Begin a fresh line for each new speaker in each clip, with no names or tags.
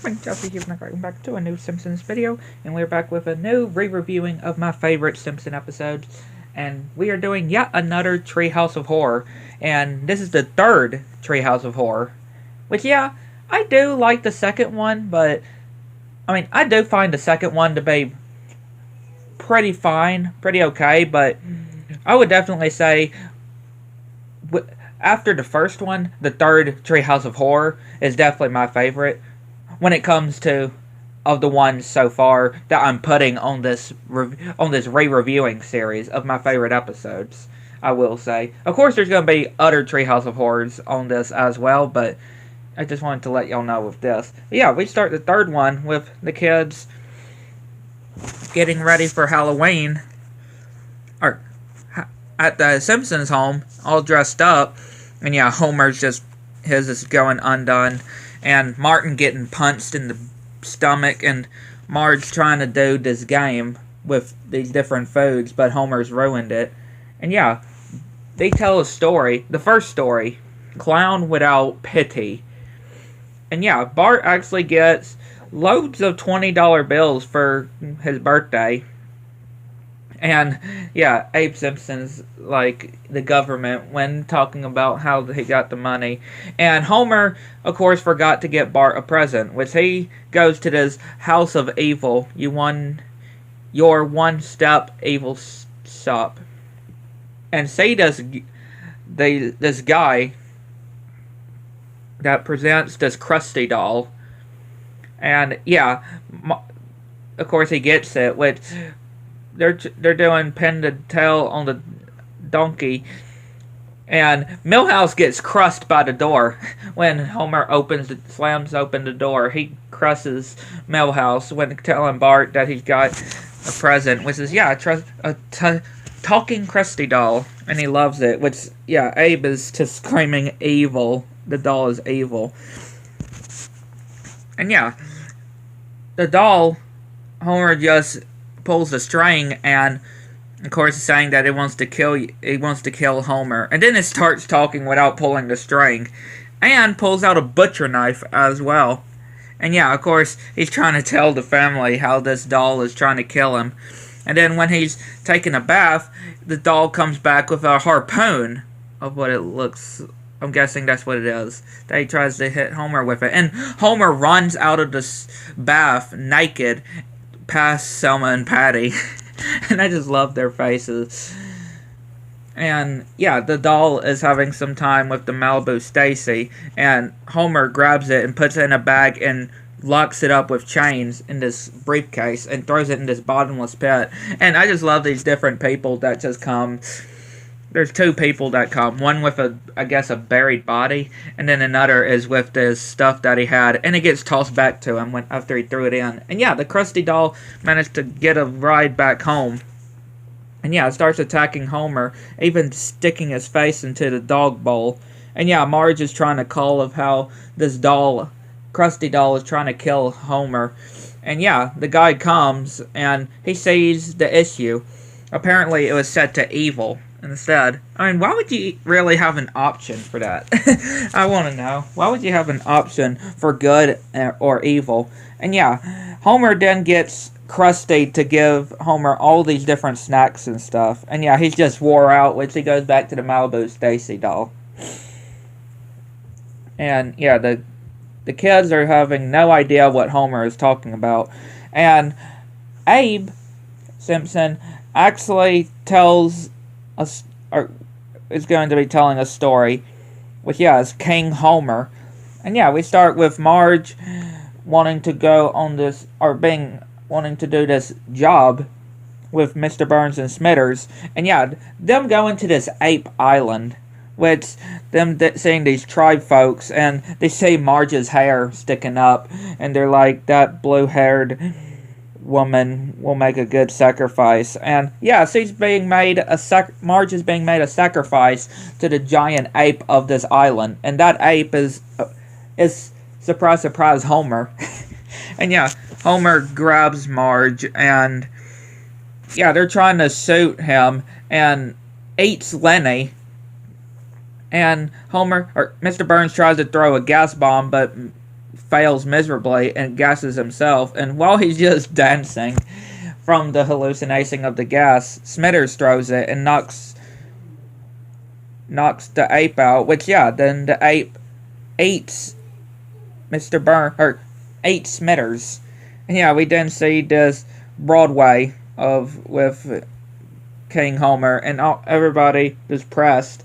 I'm Jesse here, and welcome back to a new Simpsons video, and we're back with a new re-reviewing of my favorite Simpson episodes, and we are doing yet another Treehouse of Horror, and this is the third Treehouse of Horror, which, yeah, I do like the second one, but, I do find the second one to be pretty fine, pretty okay, but I would definitely say, after the first one, the third Treehouse of Horror is definitely my favorite when it comes to of the ones so far that I'm putting on this re-reviewing series of my favorite episodes. I will say, of course, there's going to be other Treehouse of Horrors on this as well, but I just wanted to let y'all know with this. But yeah, we start the third one with the kids getting ready for Halloween, or at the Simpsons home, all dressed up, and yeah, Homer's just his is going undone. And Martin getting punched in the stomach, and Marge trying to do this game with these different foods, but Homer's ruined it. And yeah, they tell a story, the first story, Clown Without Pity. And yeah, Bart actually gets loads of $20 bills for his birthday. And yeah, Abe Simpson's like the government when talking about how he got the money. And Homer, of course, forgot to get Bart a present, which he goes to this house of evil. Your one-step evil shop. And see this guy that presents this Krusty doll. And yeah, of course he gets it, which they're doing pin to tail on the donkey, and Milhouse gets crushed by the door when Homer slams open the door. He crushes Milhouse when telling Bart that he's got a present, which is a talking Krusty doll, and he loves it. Which Abe is just screaming evil. The doll is evil, and the doll, Homer just pulls the string, and of course it's saying that it wants to kill Homer, and then it starts talking without pulling the string, and pulls out a butcher knife as well. And of course he's trying to tell the family how this doll is trying to kill him, and then when he's taking a bath, the doll comes back with a harpoon of what it looks. I'm guessing that's what it is. That he tries to hit Homer with it, and Homer runs out of the bath naked past Selma and Patty. And I just love their faces. And the doll is having some time with the Malibu Stacy, and Homer grabs it and puts it in a bag and locks it up with chains in this briefcase and throws it in this bottomless pit. And I just love these different people that just come. There's two people that come. One with a buried body, and then another is with this stuff that he had, and it gets tossed back to him after he threw it in. And the Krusty doll managed to get a ride back home. And it starts attacking Homer, even sticking his face into the dog bowl. And Marge is trying to call of how this Krusty doll, is trying to kill Homer. And the guy comes, and he sees the issue. Apparently it was set to evil instead. Why would you really have an option for that? I want to know. Why would you have an option for good or evil? And Homer then gets Krusty to give Homer all these different snacks and stuff. And he's just wore out, which he goes back to the Malibu Stacy doll. And the kids are having no idea what Homer is talking about. And Abe Simpson actually is going to be telling a story, which is King Homer. And we start with Marge wanting to go on this, or wanting to do this job with Mr. Burns and Smithers. And them going to this ape island, which them seeing these tribe folks, and they see Marge's hair sticking up, and they're like, that blue-haired woman will make a good sacrifice. And she's being made Marge is being made a sacrifice to the giant ape of this island, and that ape is surprise Homer. And Homer grabs Marge, and they're trying to shoot him, and eats Lenny. And Mr. Burns tries to throw a gas bomb, but fails miserably and gasses himself. And while he's just dancing from the hallucination of the gas, Smithers throws it and knocks the ape out. Which, yeah, then the ape eats Mr. Burns, or eats Smithers. And yeah, we then see this Broadway with King Homer, and everybody is pressed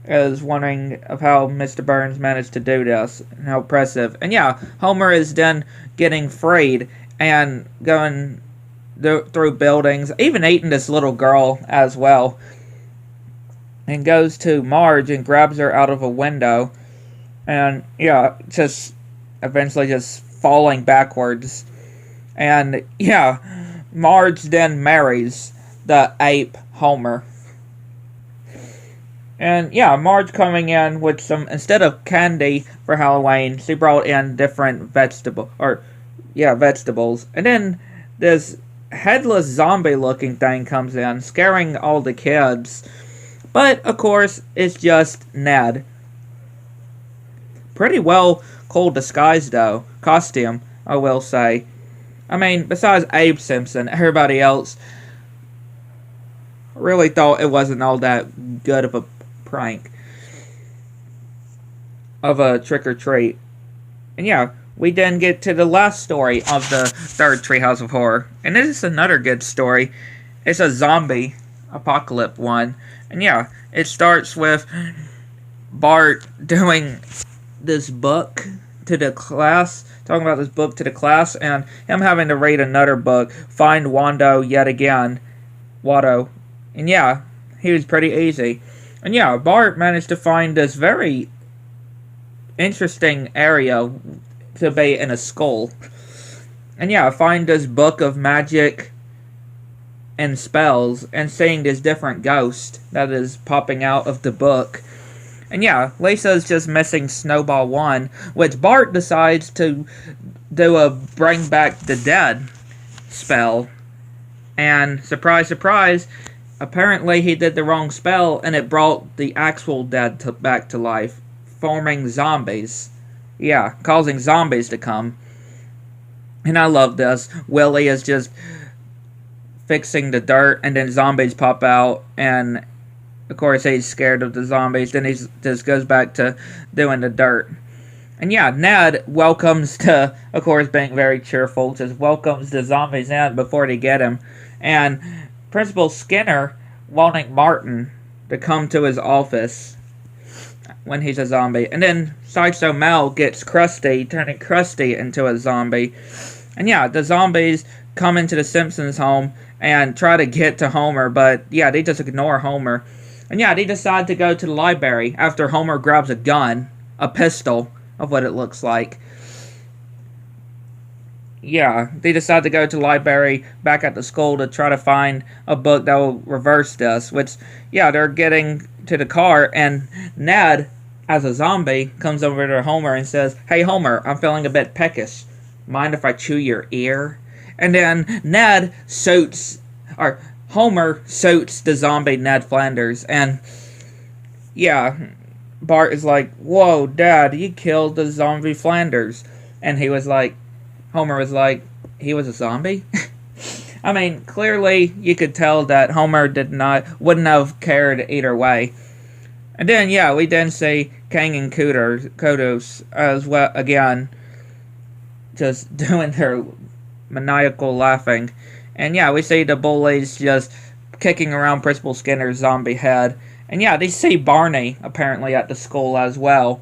is wondering of how Mr. Burns managed to do this and how impressive. And yeah, Homer is then getting freed and going through buildings, even eating this little girl as well, and goes to Marge and grabs her out of a window, and yeah, just eventually just falling backwards. And yeah, Marge then marries the ape Homer. And yeah, Marge coming in with some, instead of candy for Halloween, she brought in different vegetables. And then this headless zombie looking thing comes in, scaring all the kids. But of course, it's just Ned. Pretty well cool disguise though. Costume, I will say. I mean, besides Abe Simpson, everybody else really thought it wasn't all that good of a prank of a trick-or-treat. And yeah, we then get to the last story of the third Treehouse of Horror. And this is another good story. It's a zombie apocalypse one. And yeah, it starts with Bart doing this book to the class, talking about this book to the class, and him having to read another book, Find Wando Yet Again. Watto. And yeah, he was pretty easy. And yeah, Bart managed to find this very interesting area to be in a skull. And yeah, find this book of magic and spells, and seeing this different ghost that is popping out of the book. And yeah, Lisa's just missing Snowball 1, which Bart decides to do a Bring Back the Dead spell. And surprise, surprise, apparently he did the wrong spell, and it brought the actual dead back to life, forming zombies. Yeah, causing zombies to come. And I love this. Willie is just fixing the dirt, and then zombies pop out, and of course he's scared of the zombies. Then he just goes back to doing the dirt. And yeah, Ned welcomes to, of course, being very cheerful, just welcomes the zombies in before they get him. And Principal Skinner wanting Martin to come to his office when he's a zombie. And then Sideshow Mel gets Krusty, turning Krusty into a zombie. And yeah, the zombies come into the Simpsons home and try to get to Homer, but yeah, they just ignore Homer. And yeah, they decide to go to the library after Homer grabs a gun, a pistol, of what it looks like. Yeah, they decide to go to the library back at the school to try to find a book that will reverse this, which, yeah, they're getting to the car, and Ned, as a zombie, comes over to Homer and says, "Hey Homer, I'm feeling a bit peckish. Mind if I chew your ear?" And then Homer suits the zombie Ned Flanders, and yeah, Bart is like, "Whoa, Dad, you killed the zombie Flanders." And Homer was like, "He was a zombie?" I mean, clearly you could tell that Homer wouldn't have cared either way. And then, yeah, we then see Kang and Kodos as well, again, just doing their maniacal laughing. And yeah, we see the bullies just kicking around Principal Skinner's zombie head. And yeah, they see Barney, apparently, at the school as well.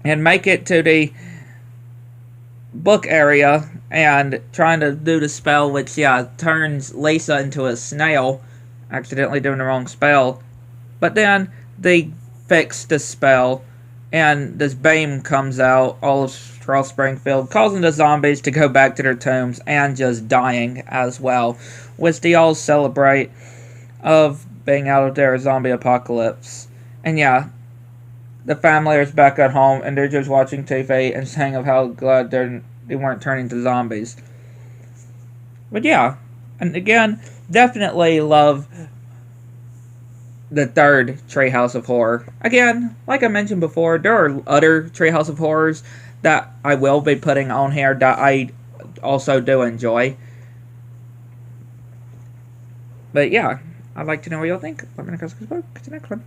And make it to the book area and trying to do the spell, which, yeah, turns Lisa into a snail, accidentally doing the wrong spell. But then they fix the spell, and this beam comes out all across Springfield, causing the zombies to go back to their tombs and just dying as well, which they all celebrate of being out of their zombie apocalypse. And yeah, the family is back at home, and they're just watching TV and saying of how glad they weren't turning to zombies. But yeah, and again, definitely love the third Treehouse of Horror. Again, like I mentioned before, there are other Treehouse of Horrors that I will be putting on here that I also do enjoy. But yeah, I'd like to know what y'all think. Let me know in the comments below. Catch you next one.